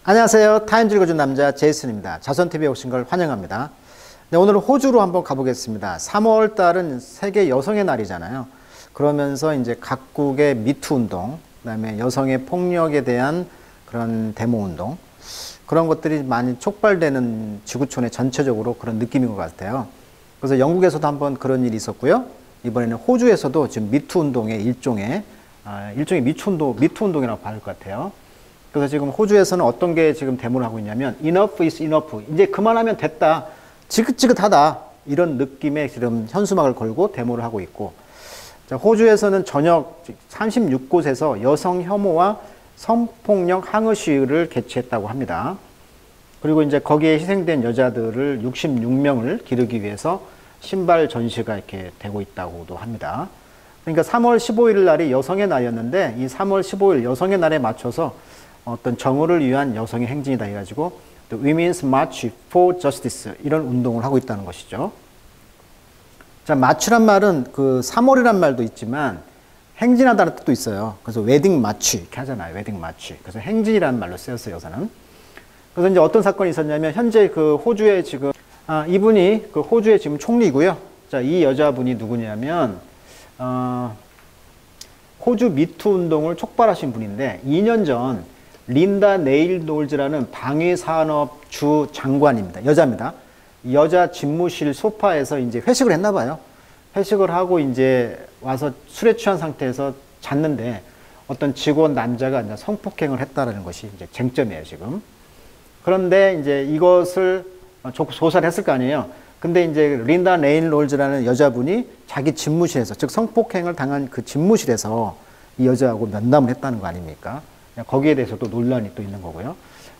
안녕하세요. 타임즈 읽어준 남자 제이슨입니다. 자선TV에 오신 걸 환영합니다. 네, 오늘은 호주로 한번 가보겠습니다. 3월 달은 세계 여성의 날이잖아요. 그러면서 이제 각국의 미투 운동, 그다음에 여성의 폭력에 대한 그런 데모 운동, 그런 것들이 많이 촉발되는 지구촌의 전체적으로 그런 느낌인 것 같아요. 그래서 영국에서도 한번 그런 일이 있었고요. 이번에는 호주에서도 지금 미투 운동의 일종의 미투 운동이라고 봐야 할 것 같아요. 그래서 지금 호주에서는 어떤 게 지금 데모를 하고 있냐면 enough is enough, 이제 그만하면 됐다, 지긋지긋하다, 이런 느낌의 지금 현수막을 걸고 데모를 하고 있고, 자, 호주에서는 저녁 36곳에서 여성 혐오와 성폭력 항의 시위를 개최했다고 합니다. 그리고 이제 거기에 희생된 여자들을 66명을 기르기 위해서 신발 전시가 이렇게 되고 있다고도 합니다. 그러니까 3월 15일 날이 여성의 날이었는데, 이 3월 15일 여성의 날에 맞춰서 어떤 정의를 위한 여성의 행진이다 해가지고 Women's March for Justice, 이런 운동을 하고 있다는 것이죠. 자, 마치란 말은 그 3월이란 말도 있지만 행진하다는 뜻도 있어요. 그래서 웨딩 마치 이렇게 하잖아요. 웨딩 마치. 그래서 행진이라는 말로 쓰였어요, 여기서는. 그래서 이제 어떤 사건이 있었냐면, 현재 그 호주에 지금 이분이 그 호주의 지금 총리고요. 자, 이 여자분이 누구냐면 호주 미투 운동을 촉발하신 분인데, 2년 전 린다 네일 놀즈라는 방위산업 주 장관입니다. 여자입니다. 여자 집무실 소파에서 이제 회식을 했나 봐요. 회식을 하고 이제 와서 술에 취한 상태에서 잤는데 어떤 직원 남자가 이제 성폭행을 했다라는 것이 이제 쟁점이에요, 지금. 그런데 이제 이것을 조사를 했을 거 아니에요. 근데 이제 린다 네일 놀즈라는 여자분이 자기 집무실에서, 즉 성폭행을 당한 그 집무실에서 이 여자하고 면담을 했다는 거 아닙니까? 거기에 대해서도 논란이 또 있는 거고요.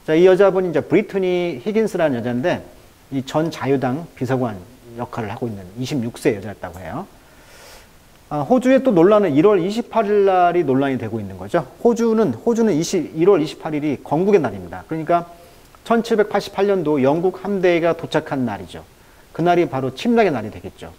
자, 이 여자분이 이제 브리트니 히긴스라는 여자인데, 이 전 자유당 비서관 역할을 하고 있는 26세 여자였다고 해요. 호주의 또 논란은 1월 28일 날이 논란이 되고 있는 거죠. 호주는 1월 28일이 건국의 날입니다. 그러니까 1788년도 영국 함대가 도착한 날이죠. 그날이 바로 침략의 날이 되겠죠.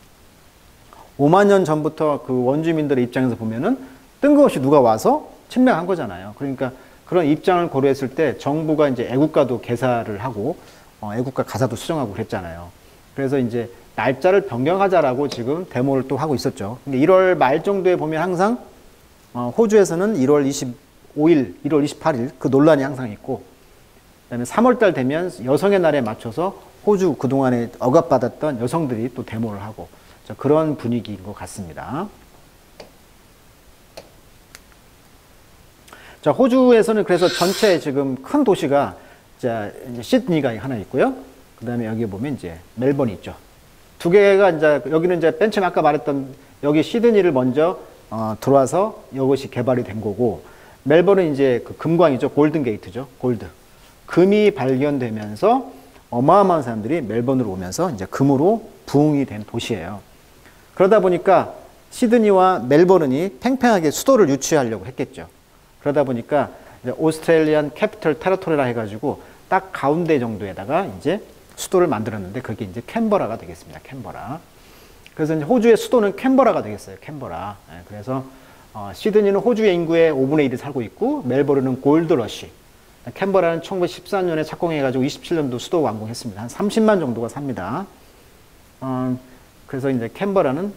5만 년 전부터 그 원주민들의 입장에서 보면은 뜬금없이 누가 와서 침략한 거잖아요. 그러니까 그런 입장을 고려했을 때 정부가 이제 애국가도 개사를 하고 애국가 가사도 수정하고 그랬잖아요. 그래서 이제 날짜를 변경하자라고 지금 데모를 또 하고 있었죠. 근데 1월 말 정도에 보면 항상 호주에서는 1월 25일, 1월 28일 그 논란이 항상 있고, 그다음에 3월 달 되면 여성의 날에 맞춰서 호주 그동안에 억압받았던 여성들이 또 데모를 하고, 그런 분위기인 것 같습니다. 자, 호주에서는 그래서 전체 지금 큰 도시가 이제 시드니가 하나 있고요. 그 다음에 여기 보면 이제 멜번이 있죠. 두 개가 이제, 여기는 이제 맨 처음 아까 말했던 여기 시드니를 먼저 들어와서 이것이 개발이 된 거고, 멜번은 이제 그 금광이죠. 골든 게이트죠. 골드. 금이 발견되면서 어마어마한 사람들이 멜번으로 오면서 이제 금으로 부흥이 된 도시예요. 그러다 보니까 시드니와 멜버른이 팽팽하게 수도를 유치하려고 했겠죠. 그러다 보니까 이제 오스트레일리안 캐피털 테러토리라 해가지고 딱 가운데 정도에다가 이제 수도를 만들었는데, 그게 이제 캔버라가 되겠습니다. 캔버라. 그래서 이제 호주의 수도는 캔버라가 되겠어요. 캔버라. 그래서 시드니는 호주의 인구의 5분의 1이 살고 있고, 멜버른은 골드러시. 캔버라는 1914년에 착공해가지고 27년도 수도 완공했습니다. 한 30만 정도가 삽니다. 그래서 이제 캔버라는,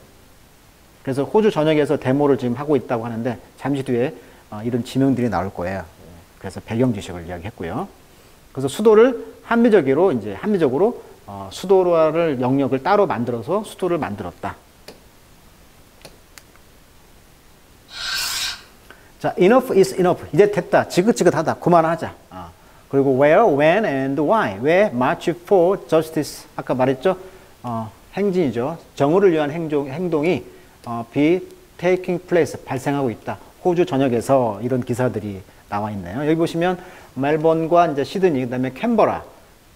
그래서 호주 전역에서 데모를 지금 하고 있다고 하는데, 잠시 뒤에 이런 지명들이 나올 거예요. 그래서 배경 지식을 이야기했고요. 그래서 수도를 합리적으로 수도를 영역을 따로 만들어서 수도를 만들었다. 자, enough is enough. 이제 됐다. 지긋지긋하다. 그만하자. 그리고 where, when, and why. 왜 march for justice. 아까 말했죠. 행진이죠. 정의를 위한 행동이 be taking place. 발생하고 있다. 호주 전역에서 이런 기사들이 나와 있네요. 여기 보시면 멜번과 이제 시드니, 그다음에 캔버라,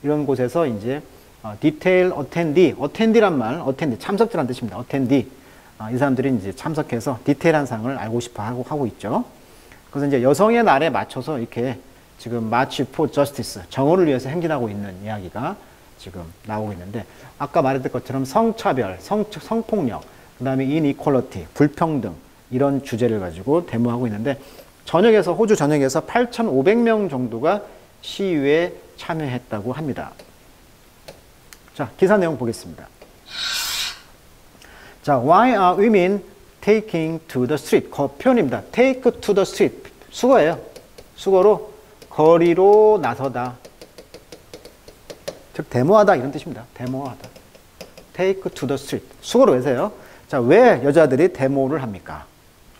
이런 곳에서 이제 디테일 어텐디란 말, 참석자란 뜻입니다. 어텐디. 이 사람들이 이제 참석해서 디테일한 사항을 알고 싶어 하고 있죠. 그래서 이제 여성의 날에 맞춰서 이렇게 지금 마치 포 저스티스, 정의를 위해서 행진하고 있는 이야기가 지금 나오고 있는데, 아까 말했던 것처럼 성차별, 성폭력, 그다음에 이니퀄리티, 불평등, 이런 주제를 가지고 데모하고 있는데, 호주 전역에서 8,500명 정도가 시위에 참여했다고 합니다. 자, 기사 내용 보겠습니다. 자, why are women taking to the street? 표현입니다. take to the street. 수거예요. 수거로 거리로 나서다. 즉 데모하다 이런 뜻입니다. 데모하다. take to the street. 수거로 외세요. 자, 왜 여자들이 데모를 합니까?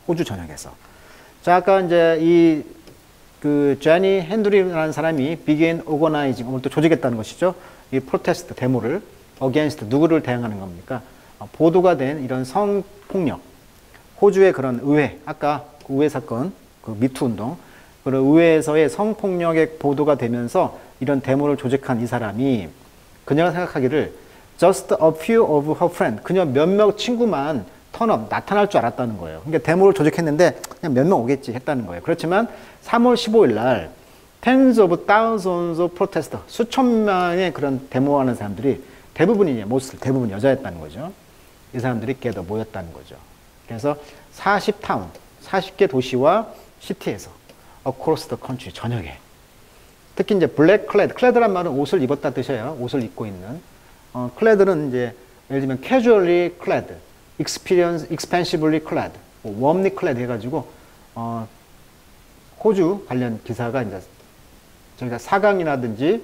호주 전역에서. 자, 아까 이제 제니 핸드리라는 사람이 begin organizing, 오늘 또 조직했다는 것이죠. 이 프로테스트, 데모를 against 누구를 대항하는 겁니까? 보도가 된 이런 성폭력, 호주의 그런 의회, 아까 그 의회 사건, 그 미투 운동, 그런 의회에서의 성폭력의 보도가 되면서 이런 데모를 조직한 이 사람이 그녀가 생각하기를 just a few of her friends, 그녀 몇몇 친구만 턴업, 나타날 줄 알았다는 거예요. 그러니까 데모를 조직했는데 그냥 몇 명 오겠지 했다는 거예요. 그렇지만 3월 15일 날 tens of thousands of protesters, 수천 명의 그런 데모하는 사람들이 대부분이 대부분 여자였다는 거죠. 이 사람들이 깨도 모였다는 거죠. 그래서 40타운, 40개 도시와 시티에서 across the country, 전역에. 특히 이제 black clad, clad란 말은 옷을 입었다 뜻이에요. 옷을 입고 있는. clad는 이제 예를 들면 casually clad, expensively clad, warmly clad 해가지고 호주 관련 기사가 이제 저희가 4강이라든지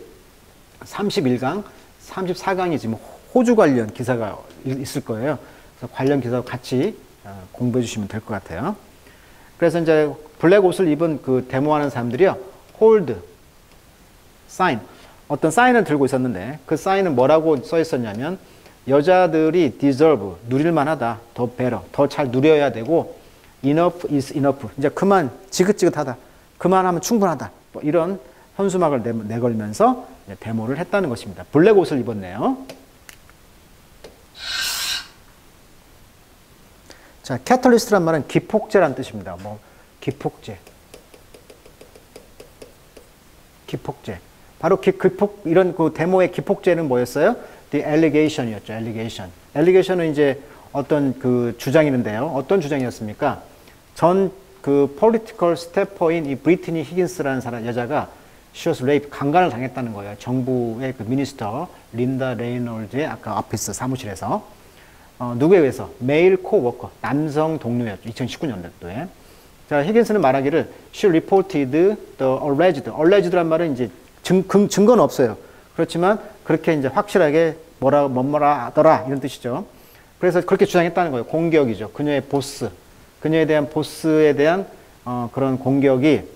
31강, 34강이 지금 호주 관련 기사가 있을 거예요. 그래서 관련 기사 같이 공부해 주시면 될 것 같아요. 그래서 이제 블랙 옷을 입은 그 데모하는 사람들이요, hold sign, 어떤 사인을 들고 있었는데 그 사인은 뭐라고 써 있었냐면 여자들이 deserve, 누릴만하다, 더 better, 더 잘 누려야 되고 enough is enough, 이제 그만, 지긋지긋하다, 그만하면 충분하다, 뭐 이런 현수막을 내걸면서 데모를 했다는 것입니다. 블랙 옷을 입었네요. 자, 캐털리스트란 말은 기폭제란 뜻입니다. 뭐 기폭제, 기폭제. 바로 이런 그 데모의 기폭제는 뭐였어요? The allegation이었죠. allegation. allegation은 이제 어떤 그 주장이는데요. 어떤 주장이었습니까? 전 그 political staffer인 이 브리트니 히긴스라는 사람 여자가 she was raped, 강간을 당했다는 거예요. 정부의 그 미니스터 린다 레이놀즈의 아까 오피스 사무실에서. 누구에 의해서? 메일 코워커, 남성 동료였죠. 2019년도에. 자, 히긴스는 말하기를 she reported the alleged란 말은 이제 증거는 없어요. 그렇지만 그렇게 이제 확실하게 뭐라 하더라 이런 뜻이죠. 그래서 그렇게 주장했다는 거예요. 공격이죠. 그녀의 보스, 그녀에 대한 보스에 대한 그런 공격을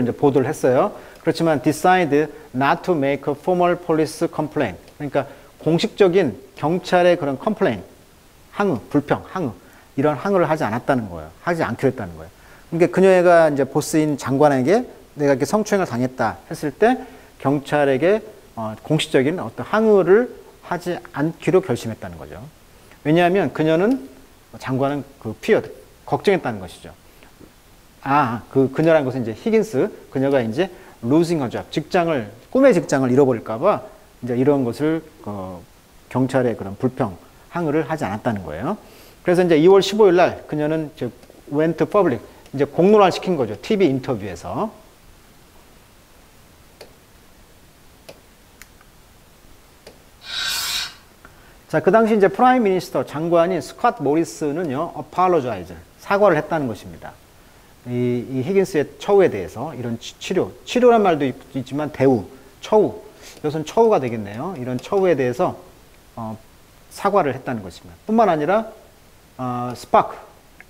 이제 보도를 했어요. 그렇지만 decide not to make a formal police complaint. 그러니까 공식적인 경찰의 그런 complaint, 항의, 불평, 항의, 이런 항의를 하지 않았다는 거예요. 하지 않기로 했다는 거예요. 그러니까 그녀가 이제 보스인 장관에게 내가 이렇게 성추행을 당했다 했을 때 경찰에게 공식적인 어떤 항의를 하지 않기로 결심했다는 거죠. 왜냐하면 장관은 그 feared, 걱정했다는 것이죠. 그녀라는 것은 이제 히긴스, 그녀가 이제 losing her job, 꿈의 직장을 잃어버릴까봐 이제 이런 것을 경찰의 그런 불평, 항의를 하지 않았다는 거예요. 그래서 이제 2월 15일 날 그녀는 이제 went to public, 이제 공론화를 시킨 거죠. TV 인터뷰에서. 자, 그 당시 이제 프라임 미니스터 장관인 스콧 모리스는요, apologize, 사과를 했다는 것입니다. 이 히긴스의 처우에 대해서 이런 치료란 말도 있지만 대우, 처우, 이것은 처우가 되겠네요. 이런 처우에 대해서 사과를 했다는 것입니다. 뿐만 아니라 스파크,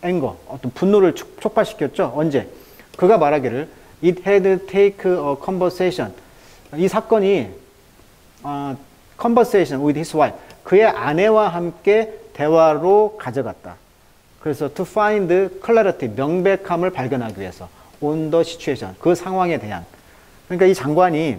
앵거, 어떤 분노를 촉발시켰죠. 언제? 그가 말하기를 it had take a conversation. 이 사건이 conversation with his wife, 그의 아내와 함께 대화로 가져갔다. 그래서 to find clarity, 명백함을 발견하기 위해서 on the situation, 그 상황에 대한. 그러니까 이 장관이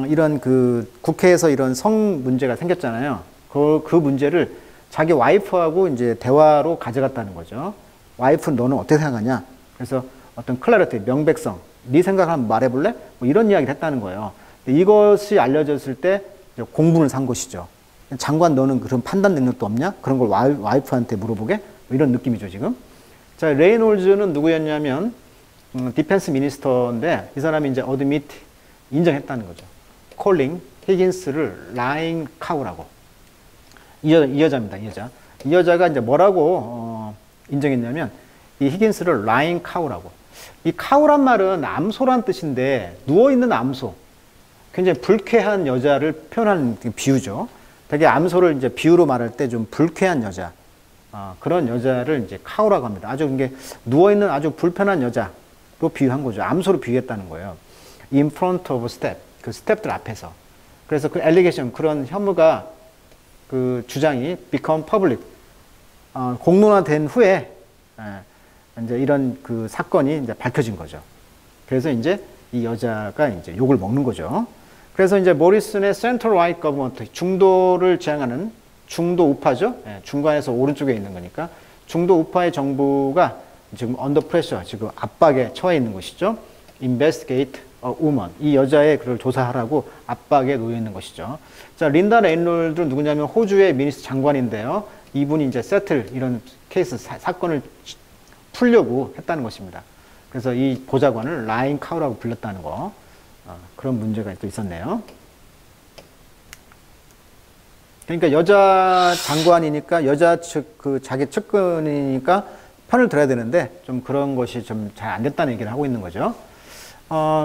이런 그 국회에서 이런 성 문제가 생겼잖아요. 그 문제를 자기 와이프하고 이제 대화로 가져갔다는 거죠. 와이프는 너는 어떻게 생각하냐? 그래서 어떤 클래리티, 명백성, 네 생각 한번 말해볼래? 뭐 이런 이야기를 했다는 거예요. 이것이 알려졌을 때 공분을 산 것이죠. 장관 너는 그런 판단 능력도 없냐? 그런 걸 와이프한테 물어보게? 뭐 이런 느낌이죠 지금. 자, 레이놀즈는 누구였냐면 디펜스 미니스터인데 이 사람이 이제 어드밋 인정했다는 거죠. 콜링 히긴스를 라잉 카우라고. 이 여자입니다. 이 여자. 이 여자가 이제 뭐라고 인정했냐면 이 히긴스를 라잉 카우라고. 이 카우란 말은 암소란 뜻인데 누워있는 암소. 굉장히 불쾌한 여자를 표현하는 비유죠. 되게 암소를 이제 비유로 말할 때 좀 불쾌한 여자. 그런 여자를 이제 카우라고 합니다. 아주 이게 누워있는 아주 불편한 여자로 비유한 거죠. 암소로 비유했다는 거예요. In front of step. 그 스텝들 앞에서. 그래서 그 allegation, 그런 혐의가 그 주장이 become public. 공론화된 후에 이제 이런 그 사건이 이제 밝혀진 거죠. 그래서 이제 이 여자가 이제 욕을 먹는 거죠. 그래서 이제 모리슨의 센터 라이트 거버먼트, 중도를 지향하는 중도 우파죠. 중간에서 오른쪽에 있는 거니까 중도 우파의 정부가 지금 언더 프레셔, 지금 압박에 처해 있는 것이죠. investigate a woman, 이 여자의 그를 조사하라고 압박에 놓여 있는 것이죠. 자, 린다 레인롤드 누구냐면 호주의 미니스터 장관인데요. 이분이 이제 세틀 이런 케이스 사건을 풀려고 했다는 것입니다. 그래서 이 보좌관을 라인 카우라고 불렀다는 거. 그런 문제가 또 있었네요. 그러니까 여자 장관이니까 여자 측, 그 자기 측근이니까 편을 들어야 되는데 좀 그런 것이 좀 잘 안 됐다는 얘기를 하고 있는 거죠.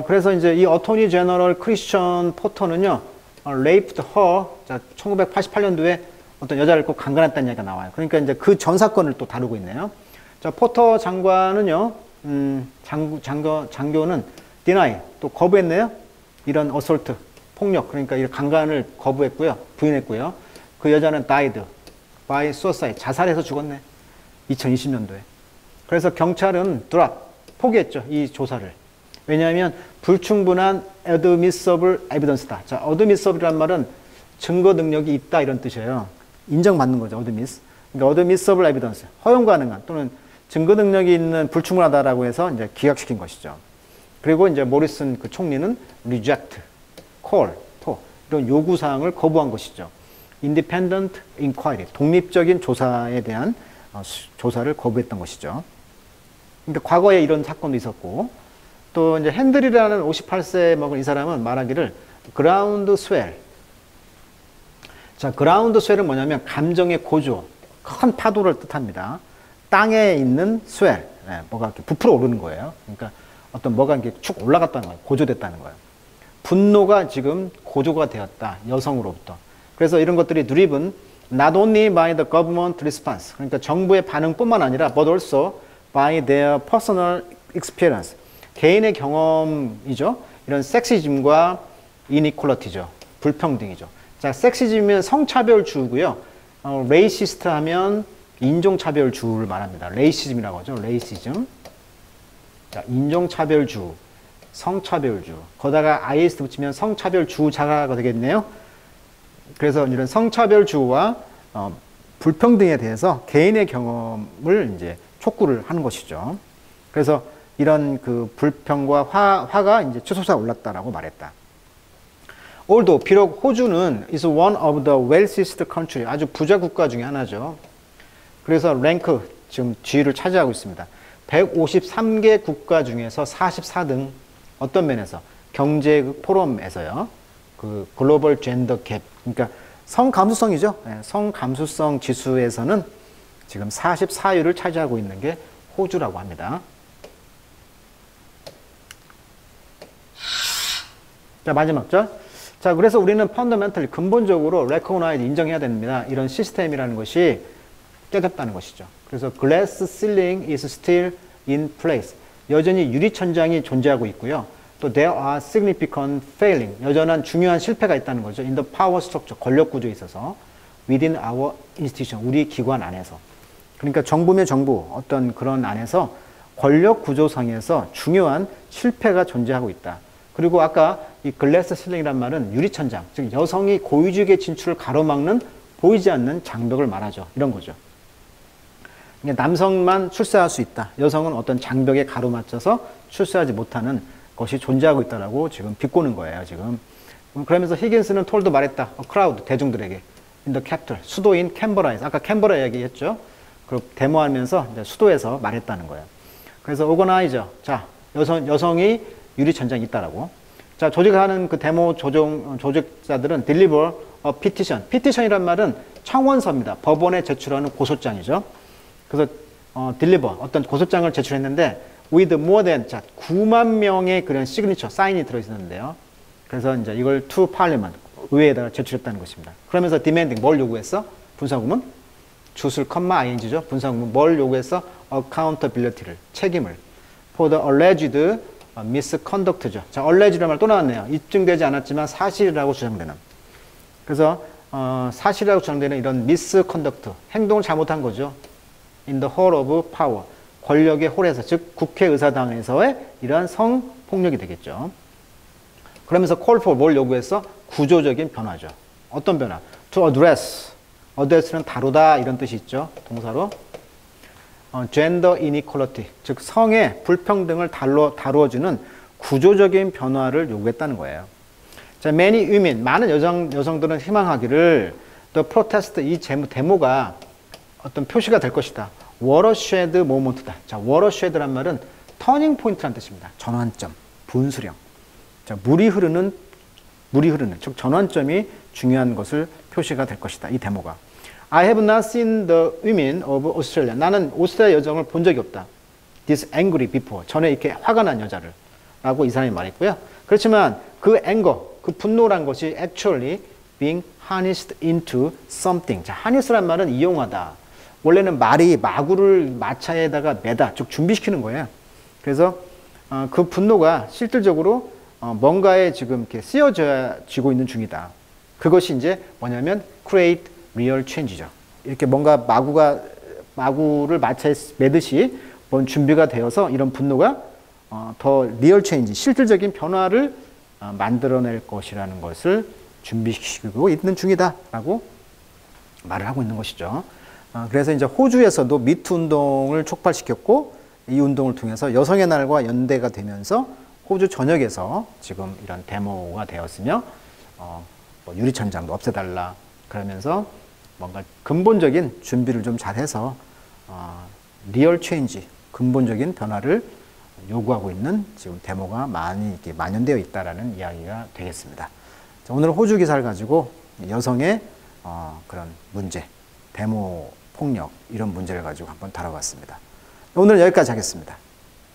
그래서 이제 이 어토니 제너럴 크리스천 포터는요, raped her, 자, 1988년도에 어떤 여자를 꼭 강간했다는 얘기가 나와요. 그러니까 이제 그 전 사건을 또 다루고 있네요. 자, 포터 장관은요, 장교는 deny, 또 거부했네요. 이런 어솔트, 폭력, 그러니까 이 강간을 거부했고요, 부인했고요. 그 여자는 died by suicide, 자살해서 죽었네. 2020년도에. 그래서 경찰은 drop, 포기했죠, 이 조사를. 왜냐하면 불충분한 admissible evidence다. 자, admissible이란 말은 증거 능력이 있다 이런 뜻이에요. 인정받는 거죠, admiss. 그러니까 admissible evidence, 허용 가능한 또는 증거 능력이 있는 불충분하다라고 해서 이제 기각시킨 것이죠. 그리고 이제 모리슨 그 총리는 reject, call, to 이런 요구 사항을 거부한 것이죠. independent inquiry, 독립적인 조사에 대한 조사를 거부했던 것이죠. 그러니까 과거에 이런 사건도 있었고, 또 이제 핸들이라는 58세 먹은 이 사람은 말하기를 ground swell. 자, ground swell은 뭐냐면 감정의 고조, 큰 파도를 뜻합니다. 땅에 있는 swell, 뭐가 이렇게 부풀어 오르는 거예요. 그러니까 어떤 뭐가 이렇게 축 올라갔다는 거예요. 고조됐다는 거예요. 분노가 지금 고조가 되었다. 여성으로부터. 그래서 이런 것들이 driven not only by the government response. 그러니까 정부의 반응뿐만 아니라 but also by their personal experience. 개인의 경험이죠. 이런 섹시즘과 이니퀄리티죠. 불평등이죠. 자, 섹시즘은 성차별주의고요. 레이시스트 하면 인종차별주의를 말합니다. 레이시즘이라고 하죠. 레이시즘. 자, 인종차별주, 성차별주. 거다가 IS 붙이면 성차별주의자가 되겠네요. 그래서 이런 성차별주의와 불평등에 대해서 개인의 경험을 이제 촉구를 하는 것이죠. 그래서 이런 그 불평과 화가 이제 치솟아 올랐다라고 말했다. Although 비록 호주는 is one of the wealthiest country, 아주 부자 국가 중에 하나죠. 그래서 랭크 지금 지위를 차지하고 있습니다. 153개 국가 중에서 44등, 어떤 면에서 경제 포럼에서요. 그 글로벌 젠더 갭, 그러니까 성감수성이죠. 성감수성 지수에서는 지금 44위를 차지하고 있는 게 호주라고 합니다. 자, 마지막 절. 자, 그래서 우리는 펀더멘털리 근본적으로 recognize, 인정해야 됩니다. 이런 시스템이라는 것이 깨졌다는 것이죠. 그래서 glass ceiling is still in place. 여전히 유리천장이 존재하고 있고요. 또 there are significant failing. 여전한 중요한 실패가 있다는 거죠. in the power structure, 권력 구조에 있어서 within our institution, 우리 기관 안에서. 그러니까 정부면 정부, 어떤 그런 안에서 권력 구조상에서 중요한 실패가 존재하고 있다. 그리고 아까 이 글래스 실링이란 말은 유리천장, 즉 여성이 고위직의 진출을 가로막는 보이지 않는 장벽을 말하죠. 이런 거죠. 그러니까 남성만 출세할 수 있다. 여성은 어떤 장벽에 가로막혀서 출세하지 못하는 것이 존재하고 있다라고 지금 비꼬는 거예요. 지금. 그러면서 히긴스는 톨도 말했다. 크라우드, 대중들에게. in the capital, 수도인 캔버라에서. 아까 캔버라 얘기했죠. 그 데모하면서 이제 수도에서 말했다는 거예요. 그래서 오거나이저, 자, 여성이 유리천장이 있다라고. 자, 조직하는 그 데모 조직자들은 deliver a petition. petition이란 말은 청원서입니다. 법원에 제출하는 고소장이죠. 그래서 deliver 어떤 고소장을 제출했는데 with more than 9만 명의 그런 시그니처 사인이 들어있었는데요. 그래서 이제 이걸 to parliament 의회에다가 제출했다는 것입니다. 그러면서 demanding 뭘 요구했어? 분사구문 주술 컴마 ing죠. 분사구문 뭘 요구했어? accountability를 책임을 for the alleged misconduct죠. 자, alleged라는 말 또 나왔네요. 입증되지 않았지만 사실이라고 주장되는. 그래서 사실이라고 주장되는 이런 misconduct 행동을 잘못한 거죠. in the hall of power 권력의 홀에서 즉 국회의사당에서의 이러한 성폭력이 되겠죠. 그러면서 call for 뭘 요구했어? 구조적인 변화죠. 어떤 변화? to address. address는 다루다 이런 뜻이 있죠. 동사로. gender inequality 즉 성의 불평등을 다루어주는 구조적인 변화를 요구했다는 거예요. 자, many women 많은 여성들은 희망하기를 the protest 이 데모가 어떤 표시가 될 것이다. watershed moment다. 자, watershed란 말은 터닝 포인트란 뜻입니다. 전환점, 분수령. 자, 물이 흐르는 즉 전환점이 중요한 것을 표시가 될 것이다. 이 데모가. I have not seen the women of Australia. 나는 오스트레일리아 여성을 본 적이 없다. This angry before. 전에 이렇게 화가 난 여자를. 라고 이 사람이 말했고요. 그렇지만 그 anger, 그 분노란 것이 actually being harnessed into something. 자, harness란 말은 이용하다. 원래는 말이 마구를 마차에다가 매다. 즉 준비시키는 거예요. 그래서 그 분노가 실질적으로 뭔가에 지금 이렇게 쓰여지고 있는 중이다. 그것이 이제 뭐냐면 create real change죠. 이렇게 뭔가 마구를 마차에 매듯이 뭔 준비가 되어서 이런 분노가 더 리얼 체인지, 실질적인 변화를 만들어낼 것이라는 것을 준비시키고 있는 중이다라고 말을 하고 있는 것이죠. 그래서 이제 호주에서도 미투 운동을 촉발시켰고 이 운동을 통해서 여성의 날과 연대가 되면서 호주 전역에서 지금 이런 데모가 되었으며 뭐 유리천장도 없애달라 그러면서 뭔가 근본적인 준비를 좀 잘해서 리얼 체인지, 근본적인 변화를 요구하고 있는 지금 데모가 많이 이렇게 만연되어 있다라는 이야기가 되겠습니다. 자, 오늘 호주 기사를 가지고 여성의 그런 문제, 데모 폭력 이런 문제를 가지고 한번 다뤄봤습니다. 오늘 여기까지 하겠습니다.